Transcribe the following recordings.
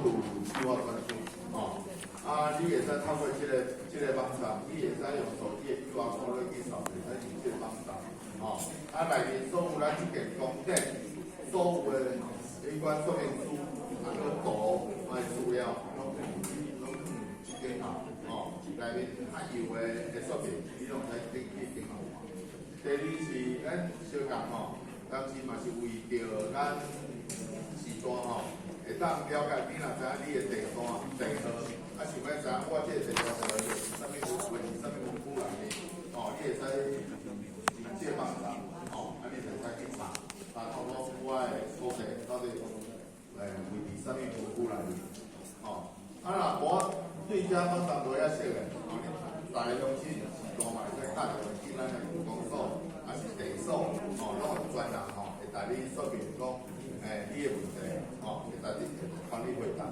度计划专区，你会使透过这个网站，你会使用手机的 QR code 去扫，会使进这个网站，内面所有咱这件公典，所有的有关说明书，个图，资料，拢一电脑，内面还有的说明，你拢使登记电脑看。第二是咱小共当时嘛是为着咱时段会当了解你若知影你的地段、地号，想要知影我这个地段是啥物文是啥物文具内面，你会使用这个网站，你就使去查，查到我的所在到底位伫啥物文具内面，若我对这网站无遐熟的，大家相信时段嘛会使打电话去咱的区公所，还是地所，拢有专人会带你说明讲，你的问题，会带你帮你回答。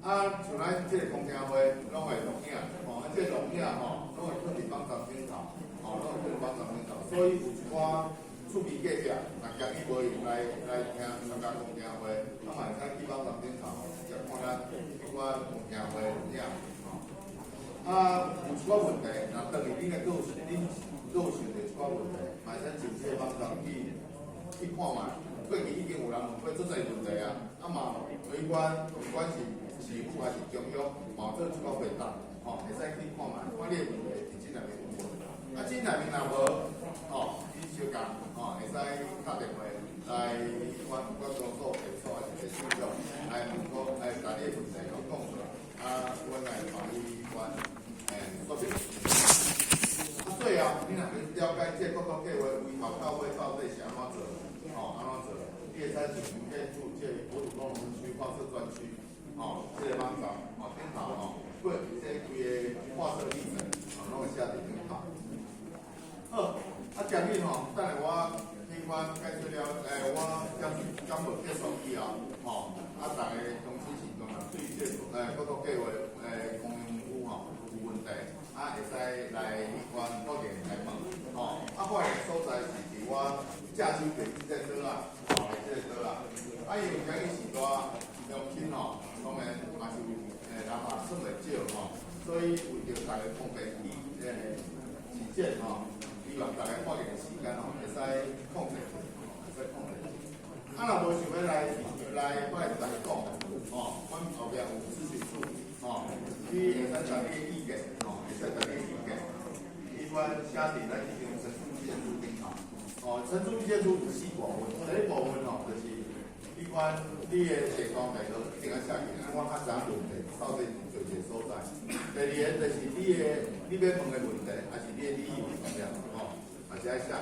像咱这个公听会，拢会录影，这录影拢会放伫网站顶头，拢会放伫网站顶头，所以有一寡趣味价值，若今日无用来听参加公听会，嘛会使去网站顶头直接看咱有关公听会录影。有一寡问题，若当然恁个有想着一寡问题，嘛使上这个网站去看卖。过去已经有人问过足侪问题嘛有关是市府还是中央，嘛做一寡回答，会使去看卖，看你的问题伫这内面有无？这内面若无，你小共会使打电话来阮公所、地所还是市长来问讲，把你的问题讲出来，阮来帮你说明。最后，你若要了解这各个计划为头到尾到底是安怎做，你会使上建筑这国土功能区划设专区，这个网站，顶头过这规个划设历程，拢会写伫顶头。好，今日等下我听阮介绍了，我讲无结束以后，大家同时是讲对这各个计划公用文具有问题，会使来阮各店来问，我的所在是伫我驾驶电机这桌这个桌因为今日时代中心当然嘛是人嘛算袂少所以为着大家方便起实践希望大家看见的时间会使控制，若无想要来我会大家讲阮后壁有咨询处你会使带你的意见会使带你的意见，伊阮写伫咱这种陈述意见书顶头。陈述意见书有4部分，第一部分就是有关你的地段地号一定要写起来，我较知影问题到底是做一个所在。第二个就是你要问的问题，还是你的利益是啥嘛是爱写起来。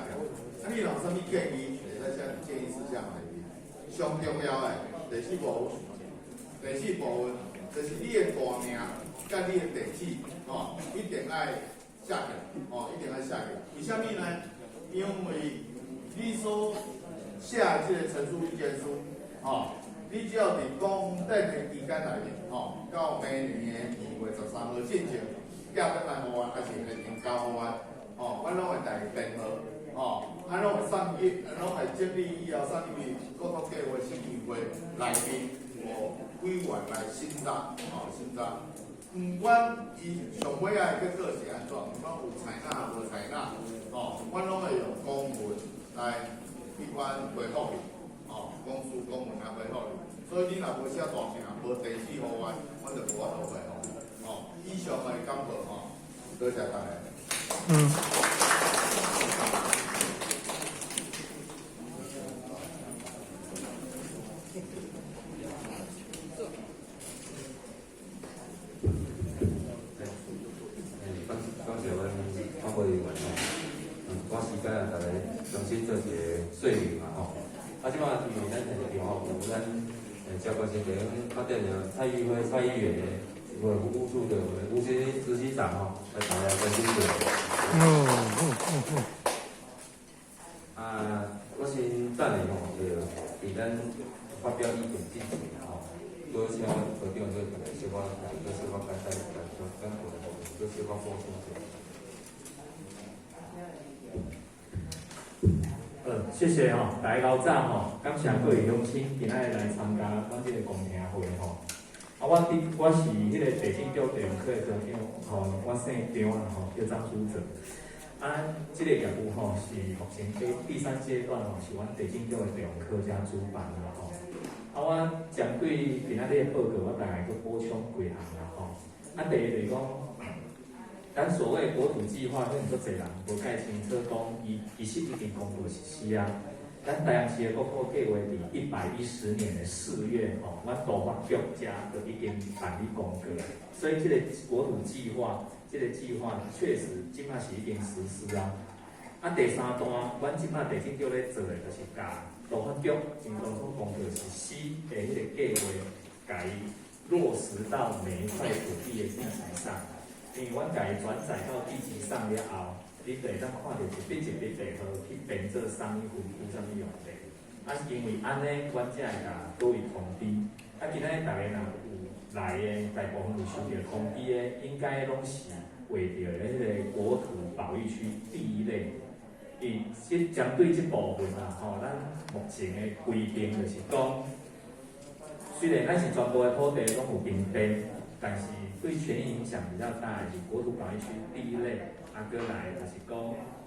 你若有啥物建议，会使写建议事项内面。上重要的第4部分就是你的大名甲你的地址一定爱写起来，一定爱写起来。为什么呢？因为你所写的这个陈述意见书，你只要伫公定的期间内面，到明年的2月13号进前，寄返来互阮，还是现金交互阮，阮拢会带电号，拢会送去，拢会整理以后送入去各个计划审议会内面，委员来审查，不管伊上尾结果是安怎，不管有采纳无采纳，阮拢会用公文来去阮回复你，公书公文来回复你。所以你若无写大名，无地址互阮，阮就无法度回复。以上的感报多谢大家。税率嘛即摆因为咱摕着电话有咱交关先生，发电的蔡议员的服务处的吴执行长来大家关心一下。我先等下就伫咱发表意见之前多请何长就小可简单跟我们小可补充一下。谢谢大家到早感谢各位乡亲今仔来参加咱这个公听会我是迄个地政局地方科的科长，吼，我姓张啊，吼，叫张书哲。这个业务吼是目前第3阶段吼，是阮地政局的地方科家主办啦吼。我针对今仔日的报告，我大概去补充几项啦吼。第一就是讲，咱所谓国土计划，可能足侪人无解清楚，讲其实已经公布实施啊。咱台南市的国土计划伫110年的4月吼，阮都发局家就已经办理公告，所以这个国土计划。这个计划确实即摆是已经实施啊。第3段，阮即摆地政局咧做的，就是甲都发局经公所公告实施的迄个计划，甲伊落实到每一块土地的地级上。因为阮甲伊转载到地级上了后，你就会当看到一笔地号去变做啥物分有啥物用地。因为安尼，阮才会甲各位通知。今仔日大家若有来的大部分有收到通知的，应该拢是划到迄个国土保育区第1类。针对这部分啊，吼，咱目前的规定就是讲，虽然咱是全部的土地拢有平地，但是对权益影响比较大的是国土保育区第1类。过来就是讲，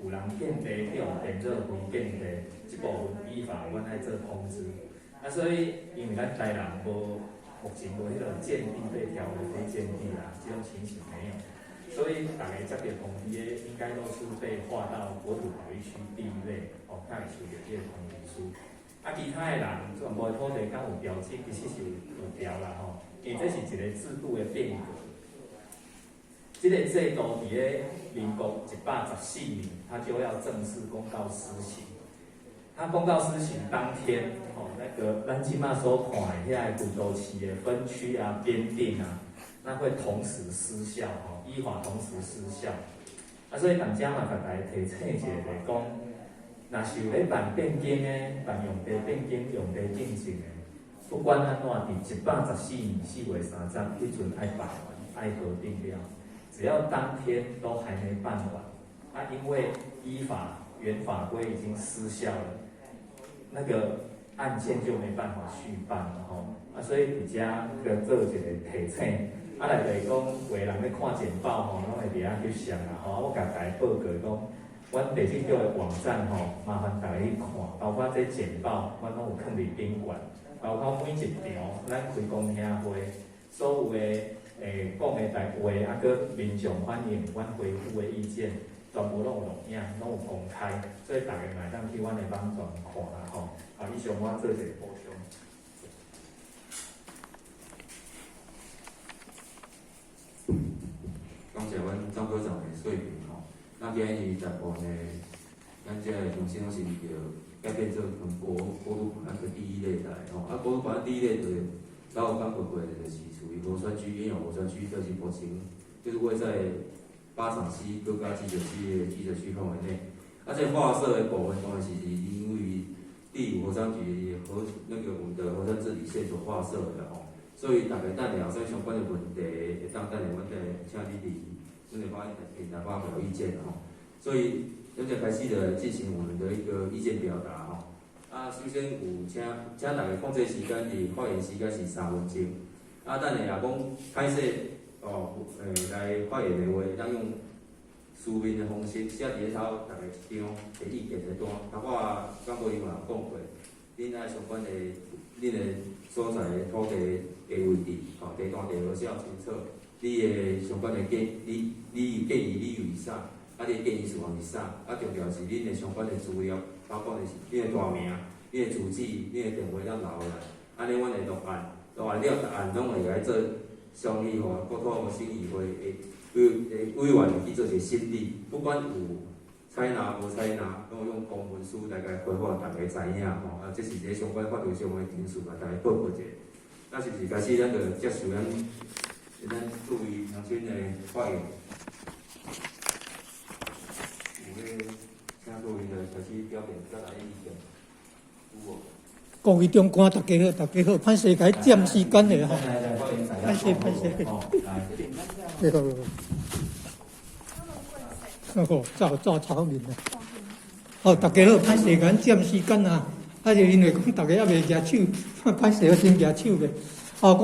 有人建地去用变做非建地，这部分依法阮爱做通知。所以因为咱台南目前无迄个建地被调为非建地啦，这种情形没有，所以大家接到通知的应该都是被划到国土保育区第1类，才会收到这个通知书。其他的人全部的土地敢有标记，其实是有调啦吼，因为这是一个制度的变革。这个制度伫咧民国114年，它就要正式公告施行。它公告施行当天，咱即马所看的遐个古都市的分区啊、编定啊，那会同时失效，依法同时失效。所以大家嘛，甲大家提醒一下，就是讲，若是有咧办变更的、办用地变更、用地进行的，不管安怎，伫114年4月30日迄阵爱办完、爱核定了，只要当天都还没办完，因为依法原法规已经失效了。那个案件就没办法续办了吼，所以伫遮做一个提醒，来就是讲，有的人咧看简报吼，拢会伫遐去想啦吼，我甲大家报告讲，阮地政局的网站吼，麻烦大家去看，包括这简报，阮拢有放伫宾馆，包括每一条咱开公听会，所有的讲的话，搁民众反映，阮回复的意见。全部拢有录影，拢有公开，所以大家嘛当去阮的网站看啦吼。以上我做一个补充。感谢阮张科长的说明吼。今日大部分的咱这个重新拢是着改变做国土保育第1类来吼。国土保育第1类就是老有讲过过的，就是属于螺栓区、原有螺栓区，就是目前就是会在8场溪各家集水区的集水区范围内，这划设的部分当然是因为第5核商局我们的核酸治理线所划设的吼，所以大家等下相关的问题，会当等下阮再请你阮的发表意见吼。所以现在开始的进行我们的一个意见表达吼。首先有请大家控制时间是发言时间是3分钟。等下也讲开设。来发言的话，咱用书面的方式写伫头，大家一张的意见一段。我刚才伊嘛讲过，恁爱相关的恁的所在的土地的位置，地段地号写清楚。你的相关的你建议理由是啥？你的建议事项是啥？重要是恁的相关的资料，包括是恁的大名、恁的住址、恁的电话，咱留下来。安尼，阮会录案了，答案拢会来做。商议吼，国土和审议会委员去做一个审理，不管有采纳无采纳，拢用公文书来回复大家知影吼。这是一个相关法律上的程序，甲大家报告者。是不是开始咱就接受咱各位乡亲的发言？有咧，请各位就开始表达意见。有无？各位长官，大家好，大家好，歹势，甲占时间的吼，歹势。照草面啊！好，大家好，歹势，甲占时间啊！就因为讲大家还袂举手，歹势，我先举手嘅。哦，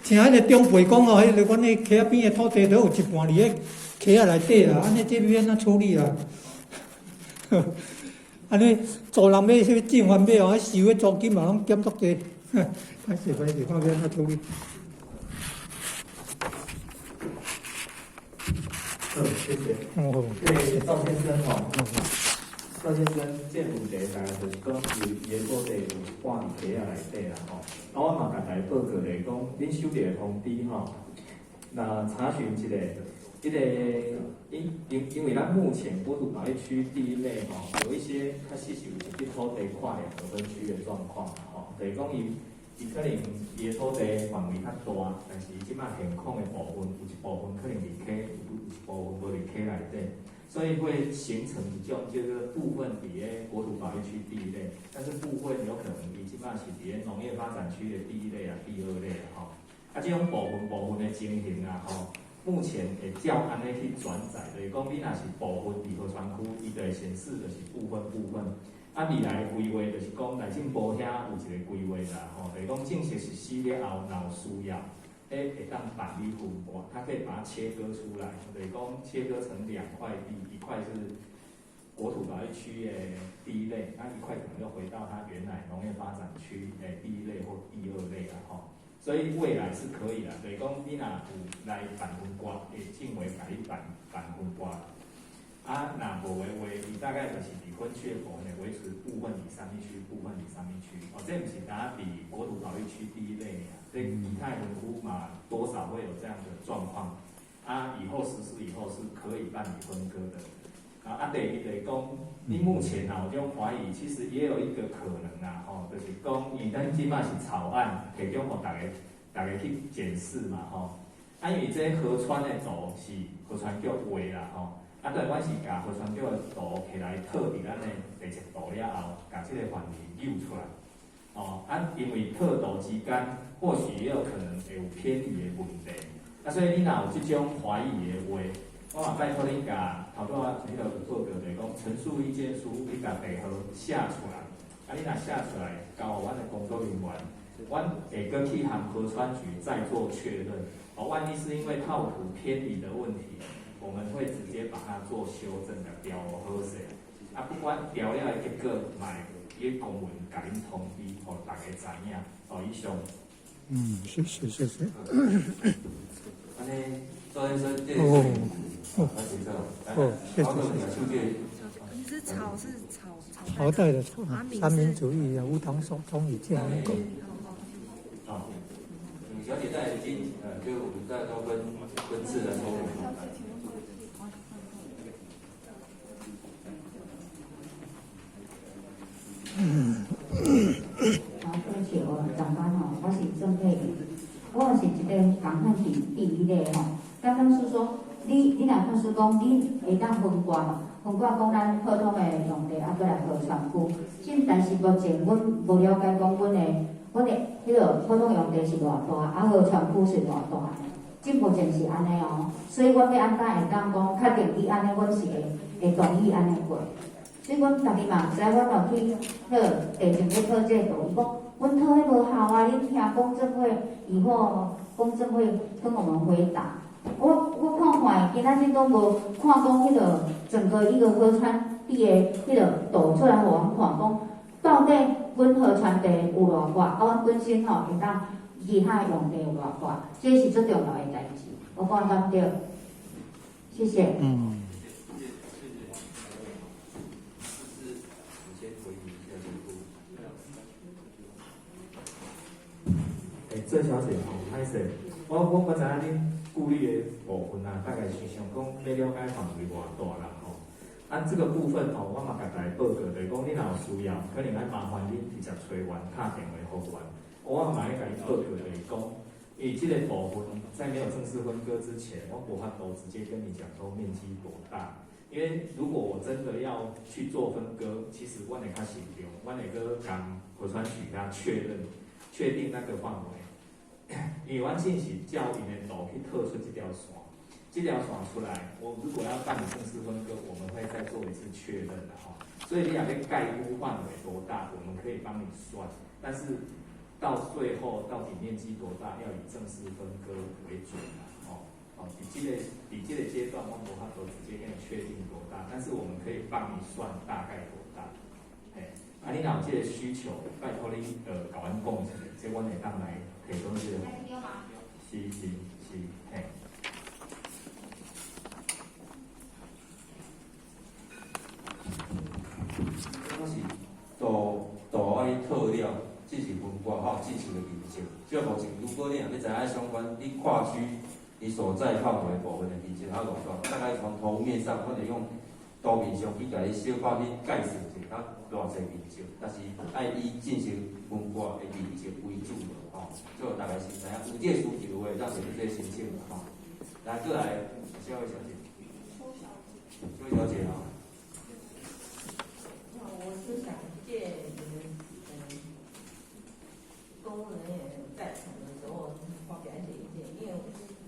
讲像迄个中辈讲哦，迄个阮迄溪仔边的土地都有一半伫咧溪仔内底啦，安尼这要安怎处理啊？安尼做人要去种番麦哦，收的租金嘛拢减足济，歹势，看要安怎处理。谢谢。哦，对，赵先生吼，赵先生建筑地大概就是讲伊个土地有半伫溪仔内底啦吼。啊，我嘛甲大家报告咧讲，恁收到的通知吼，那查询一下，因为咱目前国土保育区第一类吼，有一些它是有一些土地跨两个分区的状况吼，就是讲伊可能伊的土地范围较大，但是即摆现况的部分有一部分可能离溪，有一部分无离溪内底。所以会形成一种就是部分伫咧国土保育区第一类，但是部分有可能伊即摆是伫咧农业发展区的第一类啊、第二类啊吼。啊，这种部分的情形啊吼，目前会照安尼去转载，就是讲你若是部分伫河川区，伊就会显示就是部分。啊，未来规划就是讲内政部遐有一个规划啦吼，就是讲正式实施了后，若有需要。会当办理分割，它可以把它切割出来，就是讲切割成2块地，一块是国土保育区的第一类，那一块可能就回到它原来农业发展区的第一类或第二类啦吼。所以未来是可以啦，就是讲你若有来办分割，会进为甲你办分割。啊，若无的话，伊大概就是伫分区的部分维持部分伫山地区，部分伫山地区。哦，这不是单比国土保育区第一类尔，这以太分区嘛，多少会有这样的状况。啊，以后实施以后是可以办理分割的。啊，第二就是讲，你目前啊有这种怀疑，其实也有一个可能啦，吼，就是讲，因为咱即摆是草案提供互大家去检视嘛，吼。啊，因为这河川的图是河川局画啦，吼。啊，对，阮是甲河川局的图起来套伫咱的地质图了后，甲这个范围扭出来。哦，啊，因为套图之间，或许也有可能会有偏离的问题。啊，所以你若有即种怀疑的话，我嘛拜托恁甲头拄仔迄个有做着，就是讲陈述意见书，你甲地号写出来。啊，你若写出来，交互阮的工作人员，阮会搁去和河川局再做确认。哦，万一是因为套图偏离的问题。我们会直接把它做修正的调好势，啊，不管调了的结果，买伊公文甲恁通知，互大家知影。哦，以上。谢谢。安尼，赵先生，这个哦，谢谢。你是草朝代的草，三民主义啊，无党所宗以建民国。好，小姐在已经就我们大家都分次来说明。对不起，长官吼，我是郑佩瑜，我是一个港汉第一类吼。刚刚是说，你若看是讲，你会当分割嘛？分割讲咱普通的用地，啊，过来河川区。但是目前阮无了解讲，阮的迄个普通用地是偌大，啊，河川区是偌大。目前是安尼哦，所以阮要安怎会当讲，确定伊安尼，阮是会同意安尼过。所以阮逐日嘛，毋知阮落去讨地政要讨这图，伊讲阮讨迄无效啊，恁听公证会以后公证会跟我们回答。我看看，今仔日都无看讲迄个整个一个河川地的迄个图出来，互阮看讲，到底阮河川地有偌寡，啊，阮本身吼会当其他用地有偌寡，这是最重要的代志。我讲对不对？谢谢。郑小姐吼，歹势，我知影恁顾虑的部分啊，大概是想讲要了解范围偌大啦吼。按这个部分吼，我嘛甲大家报告，就是讲恁若有需要，可能要麻烦恁直接找阮打电话互阮。我嘛要甲你报告，就是讲，因为这个部分在没有正式分割之前，我无法度直接跟你讲说面积多大。因为如果我真的要去做分割，其实我会较慎重，我会搁跟河川局甲确定那个范围。因为阮进是照因的图去特出这条线出来，我如果要办理正式分割，我们会再做一次确认的哈。所以你要盖屋范围多大，我们可以帮你算，但是到最后到底面积多大，要以正式分割为准比这个阶段，我无法度直接跟你确定多大，但是我们可以帮你算大概多大。你若有这个需求，拜托你甲阮讲一下，这阮会当来提供这个。是，嘿。这是图安尼套料，进行分割后进行的面积。即目前，如果你若要知影相关，你跨区你所在范围部分的面积，它偌大，大概从图面上，我就用图面上去甲你小可去介绍一下，偌济面积，但是爱以进行分割的面积为主的就大概是知影有这需求的，咱就去这申请来，过来，下位小姐，邱小姐我是想借你们公务人员在场的时候发表一些意见，因为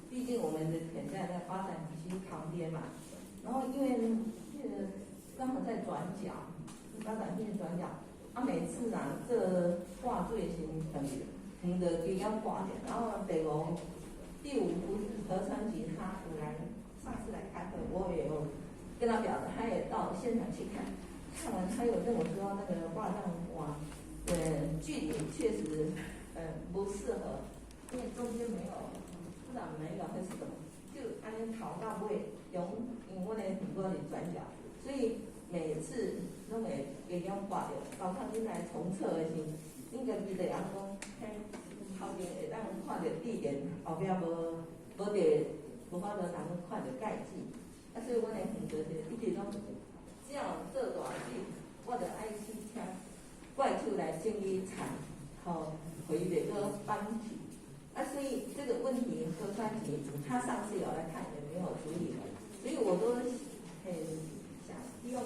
毕竟我们的田在发展区旁边嘛，然后因为刚好在转角，发展区转角，每次这挂最新的给要挂的，然后第五不是何成吉他上次来开会，我也有跟他表达，他也到现场去看完他有跟我说那个挂上网，距离确实不适合，因为中间没有，不然没有还是怎么，就安尼跑到不会用，因为很多的转角，所以每次拢会用挂着，包括你来重测的时，应该记得人讲，后边会当看到地点后壁无法度通看到盖子，所以我的选择是一直拢。这样做大事，我就爱去请怪兽来整理厂，回袂个搬去。所以这个问题核酸局他上次有来看也没有处理，所以我都很想希望，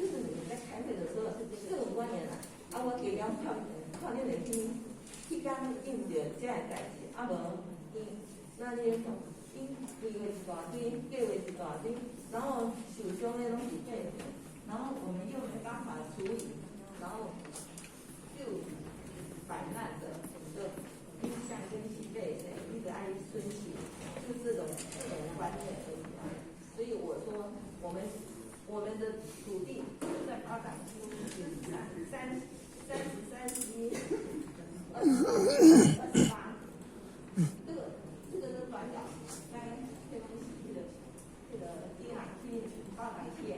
就是你们在开会的时候各种官员我给了看你们去讲应着这个代志，无那你2月一大堆，6月一大堆，然后受伤的拢是这个。然后我们又没办法处理，然后就摆烂的冰箱跟洗被的一直爱生气，就这种观念而已所以我说我们的土地在发展区31、28，这个是转角，该这东西这个地产区发展区。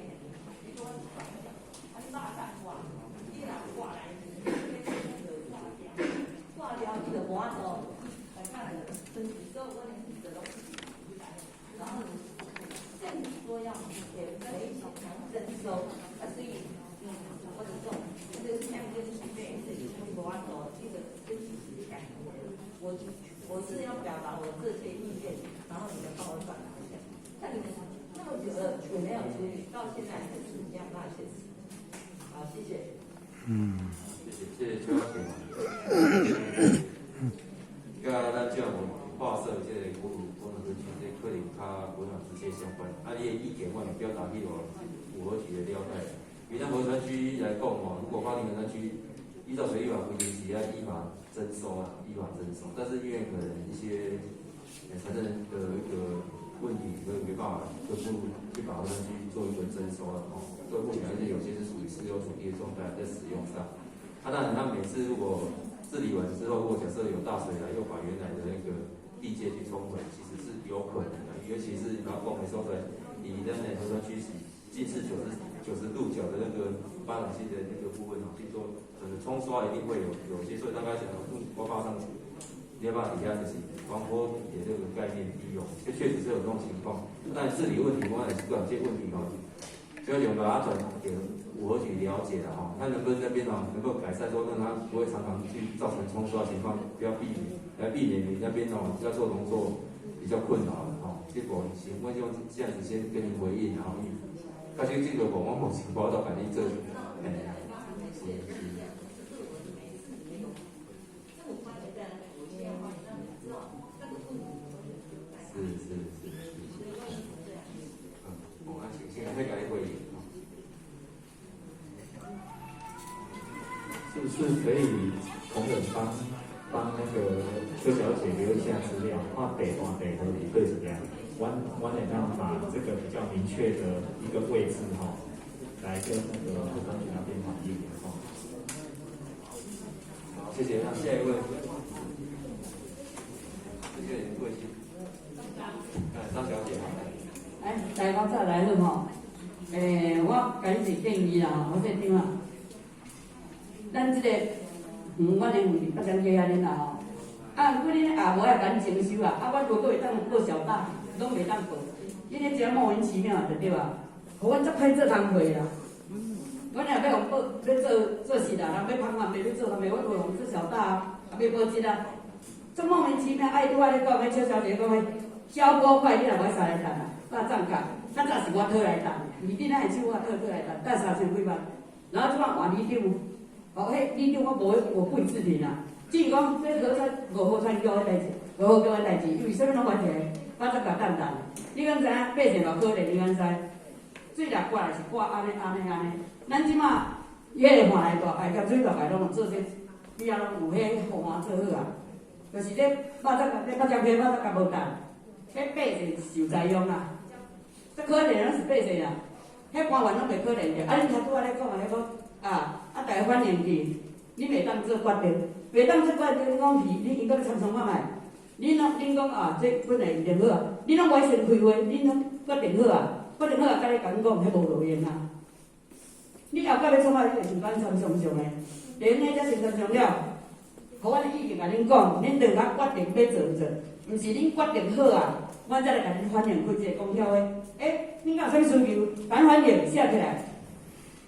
挂掉你的无法度，来看来身体所有问题的东西，然后政府说要给赔偿征收，所以我就讲，这个相跟是对自己无法度，这个跟其实感我是要表达我这些意见，然后你们帮我转达一下。看你们那么久了也没有处理，到现在还是一样那些事。好，谢谢。谢谢邱小姐。咱这样画设这个国土分区，这可能较无法直接相关。你的意见我们表达去符合局的了解。以咱河川区来讲如果法定河川区依照水利法规定是要依法征收但是因为可能一些财政的一个问题，所以没办法就不如去把河川区做一个征收各部门而且有些是属于私有土地的状态，在使用上。当然，他每次如果治理完之后，如果假设有大水来，又把原来的那个地界去冲回，其实是有可能的。尤其是把广美说出来，以咱的河川区近视90度角的那个发展性的那个部分去做冲刷，一定会有些。所以大概讲，我报上你要把底下就是防波底的这个概念利用，这确实是有这种情况。但治理问题，我也是有些问题就要把它转给五合局了解了看能不能那边能够改善，说让它不会常常去造成冲刷情况，不要避免你那边要做农作比较困扰结果行，我就这样子先跟你回应但是这个某情况到反映这会改回应是不是可以同仁帮帮那个邱小姐留一下资料，画北大北和比对怎么样？我得让把这个比较明确的一个位置哈，来跟那个核专局那边反映哈。好，谢谢。那下一位，这个人贵姓？张小姐。哎，来我再来了吼。我甲你一建议啦，我这张啊，咱这个我连有北江街安尼啦吼。啊，如果恁阿无要甲你征收啊，我如果会当报小大，拢袂当报。恁咧只莫名其妙就对啊，互阮足歹做工课啦。阮若要互报，要做事啦，人要拍案，要做啥物，我会互做小大啊，要报纸啊。足莫名其妙，爱拄仔咧讲，迄邱小姐讲迄小锅块，你若无使来谈啊，大涨价，较早是我讨来谈，二顶仔的手我讨来谈，贷3000几万，然后即摆换里长，哦，迄里长我无背字典啊。至于讲这个5号传叫的代志，5号叫的代志，因为啥物拢完全，我则甲淡淡。你敢知影百姓偌可怜？你敢知？水若挂来是挂安尼。咱即马迄个换来大排甲水大排拢做这，比啊拢有迄护岸做好啊。就是这肉汁皮无淡，迄百姓受灾殃啦。这可怜拢是百姓啦，迄官员拢袂可怜着。啊，恁头拄仔咧讲啊，迄个大家反映去，你袂当做决定。袂当做决定，你讲是，你应该参详看卖。恁讲啊，这本来一定好啊，你拢袂先开会，恁拢决定好啊，甲你讲，迄无路用啊。你后摆要创啊，你就是咱参详的，连迄才先参详了，互阮的意见甲恁讲，恁两家决定要做唔做，毋是恁决定好啊，我才来甲恁反映开一个公调的。恁有啥物需求，咱反映写起来。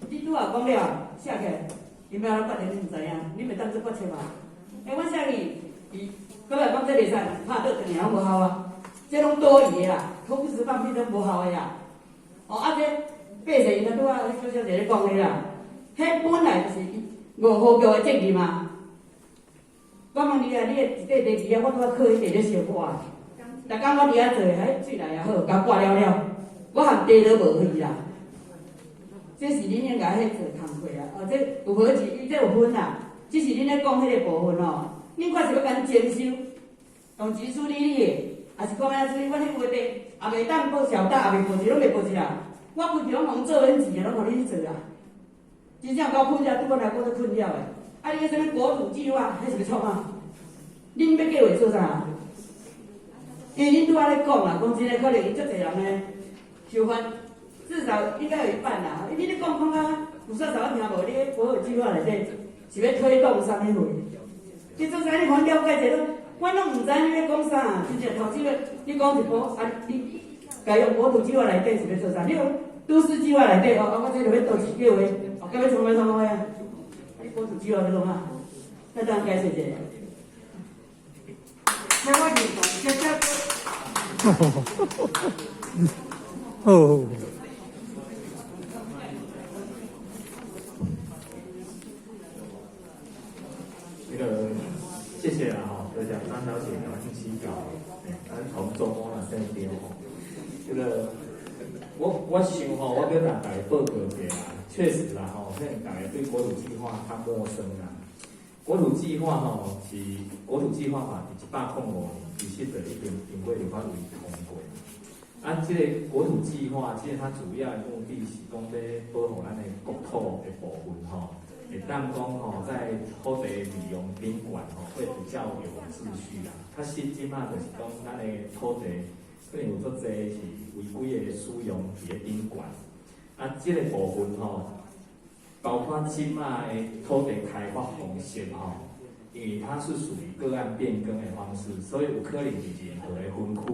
你拄好讲了，写起来。因要咱决定，你毋知影，你袂当做决策嘛？阮写去，搁来讲这袂使，拍倒一年拢无效啊！这拢多余的啦，通知放屁都无效的啦。这百姓因拄仔邱小姐咧讲的啦，迄本来就是5号叫的责任嘛。我问你啊，你的第2啊，我拄仔考迄地咧烧挂，逐工我伫遐做，水来也好，甲挂了，我含地都无去啦。这是恁应该迄做工课啊！这有好钱，伊这有分啦。只是恁咧讲迄个部分哦，恁看是要甲恁征收，用支处理的，也是讲安怎？我迄话题也袂当报小大，也袂报一，拢袂报一啦。我规条拢做恁钱的，拢互你去做啦。真正够困了，拄我来我都困了的。你迄啥物国土计划，迄是要创啊？恁要计划做啥？因为恁拄仔咧讲啦，讲真诶，可能伊足侪人咧收翻。至少应该有一半啦。你咧讲啊，有啥我听无？你咧国有计划内底是要推动啥物货？你做啥？你看了解者，我拢毋知你咧讲啥。真正头先你讲一波你该用国土计划内底是要做啥？你用都市计划内底我这就要倒一叫话，该要创啊？你国土计划要创啊？那当然解释者。那我就讲，哦。谢谢啦哈，就讲张小姐赶快去洗澡，咱从周末啦在边吼，我想吼，我跟大家报告一下，确实啦吼，现在大家对国土计划较陌生啦。国土计划吼是国土计划法第105年，其实就已经经过立法院通过。这个国土计划，其实它主要的目的是讲要保护咱的国土的部分吼。会当讲吼，在土地利用宾馆吼，会比较有秩序啦。即马就是讲，咱的土地可能有足侪是违规的使用伫咧宾馆。即个部分吼，包括即马的土地开发方式吼，因为它是属于个案变更的方式，所以有可能是任何的分区，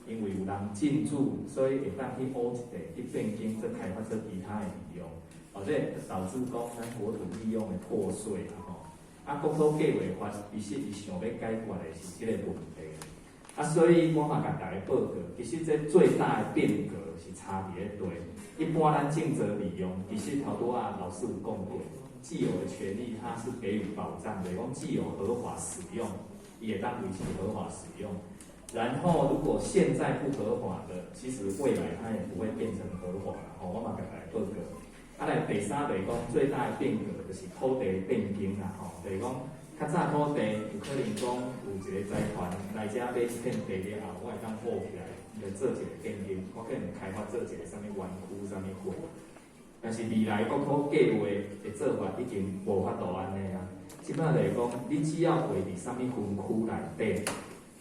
因为有人进驻，所以会当去挖一地去变更，做开发做其他的利用。这导致讲咱国土利用的破碎啦吼，国土计划法其实伊想要解决的是这个问题，所以我嘛甲大家报告，其实这最大的变革是差伫咧对，一般咱竞争利用，其实头拄老师有讲过，既有的权利它是给予保障的，讲既有合法使用，也当维持合法使用。然后，如果现在不合法的，其实未来它也不会变成合法啦。我嘛甲大家报告。第三就是讲最大的变革就是土地变更啦，就是讲较早土地有可能讲有一个财团来遮买一片地了后，我会当补起来，来做一个建金，我可能开发做一个啥物园区、啥物货。但是未来国土计划的做法已经无法度安尼啊。即摆就是讲，你只要划伫啥物分区内底，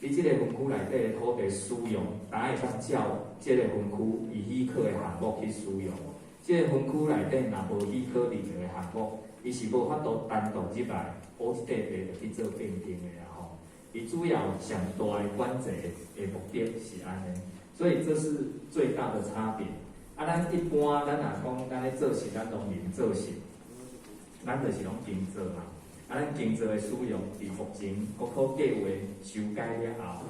你即个分区内底的土地使用，大家会当照即个分区伊许可的项目去使用。即个分区内底若无许可认定的项目，伊是无法度单独入来，补一块地就去做变更的啦吼。伊主要上大的管制的目的是安尼，所以这是最大的差别。啊，咱一般咱若讲咱咧做事，咱农民做事，咱就是拢经做嘛。啊，咱经做的使用，伫目前国土计划修改了后，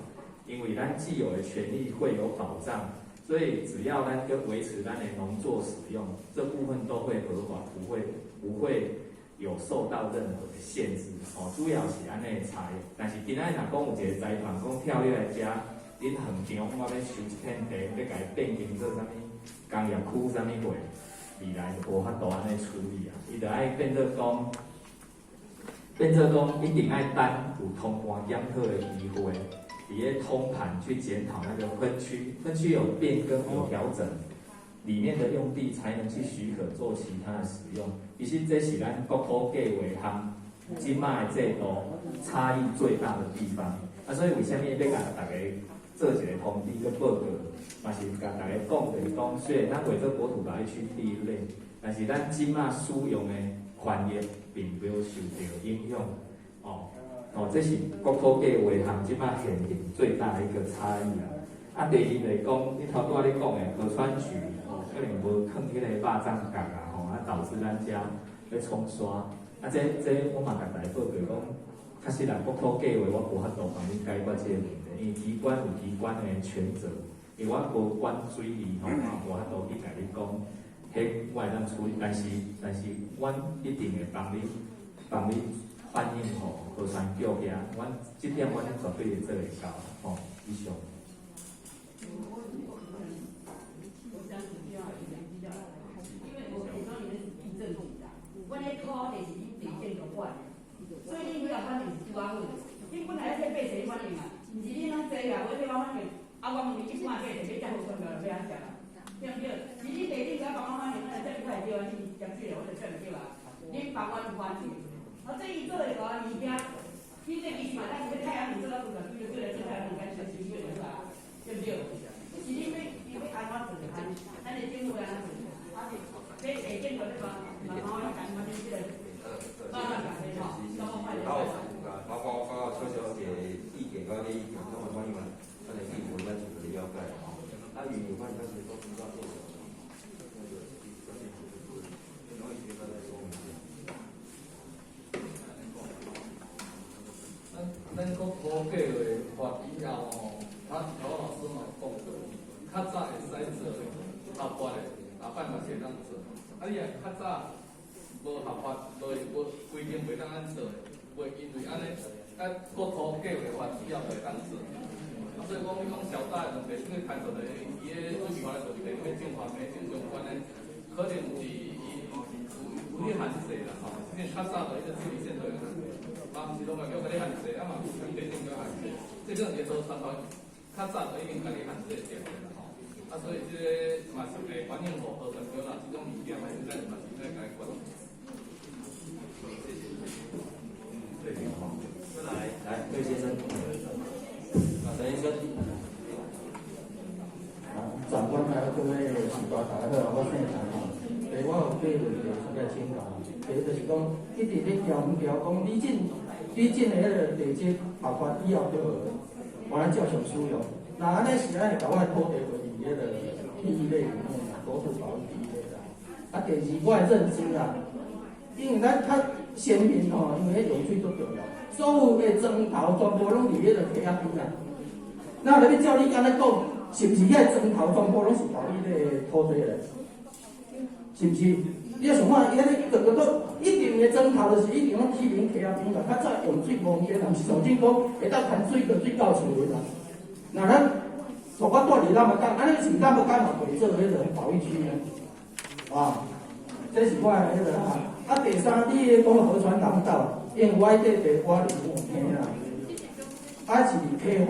因为咱既有的权利会有保障，所以只要咱跟维持咱的农作使用，这部分都会合法，不会有受到任何的限制。哦，主要是安尼的差。但是今仔若讲有一个财团讲跳入来遮，恁园场我要收一片地，要甲伊变更做啥物工业区啥物货，未来就无法度安尼处理啊。伊就爱变做讲一定爱等有通盘检讨的机会，伫咧通盘去检讨那个分区有变更有调整，里面的用地才能去许可做其他的使用。其实这是咱国土计划和今卖的制度差异最大的地方。啊，所以为什么要甲大家做一个通知跟报告，嘛是甲大家讲就是讲，虽然咱为做国土保育区第一类，但是咱今卖使用的权益并没有受到影响。这是国土计划和即摆现行最大的一个差异啦。啊，第二就是讲，你头拄仔你讲的河川局，可能无放迄个肉粽角啊，导致咱遮要冲刷。啊，这我嘛甲大家报告讲，确实啦，国土计划我无法度帮你解决这个问题，因为机关有机关的权责，因为我无管水利无法度去甲你讲，迄我会当处理，但是阮一定会帮你反映河川局遐，阮这点我绝对会做会到，以上。阮迄土地是你地建局管的，所以你要反映是主要问题。你本来要替谁反映啊？毋是你拢坐啦，我替我反映，啊，我问你即摆要摕要加河川标要安怎啊？对不对？是你地定甲帮我反映，那这一块对啊，你讲对了，我就这样对啦。你帮我有反映，啊，这伊做的个物件，你这意思嘛？咱是要太阳能做到多少？对不对？做太阳能干全是对的是吧？对不对？是你要安怎做？咱的政府安怎做？这地建局对吧？慢慢来，慢慢这个，慢慢改变吼，慢慢快点。包括小小嘅意見嗰啲咁嘅關於我哋基本咧做嘅了解吼，啊，原有關嗰啲都唔知道做什麼，咱國土計劃發以後吼，老師嘛講過，較早會使做合法嘅，後擺嘛是當做。啊，你若較早無合法，無規定袂当安做的，袂因為安尼，啊，國土計劃法以後就會當做。啊，所以講你講小大的問題，因為牽涉到伊個水利法的問題，因為政法咩政相關的，可能是伊有啲限制啦，吼，因為較早的伊個水利線都有限制，嘛毋是攏會叫嗰啲限制，啊嘛，有地政有限制，這個也都參考較早的已經嗰啲限制嘅啦，吼。啊，所以這個嘛是會反映互河川局啦，這種物件嘛是咱嘛是在解決。对，好，来，魏先生，陈医生。长官啊，各位是大家好，我姓陈吼。我有几个出来请教，第一就是讲，一直咧调唔调，讲李进的迄个地基合法以后就我来照常使用。那安尼是安尼，甲我土地划伫迄个第一类里面啦，国土保育第一类啦。啊，第二我的认知啦，因为咱较先民吼，因为迄用水足重要，所有的砖头全部拢伫迄个溪仔边啦。那来照你安尼讲，是毋是遐砖头全部拢是保育的土地咧？是毋是？你要想看，遐个个个一定的砖头就是一定拢起临溪仔边啦。较早用水无见，毋是上正讲会当牵水个水到厝里啦。那咱从我住伫咱们讲，安尼是咱要干嘛袂做迄个保育区呢？啊，这是我的迄个啊。啊，第三，你讲河川廊道，因为我迄块地我离有坑啦，啊是离溪风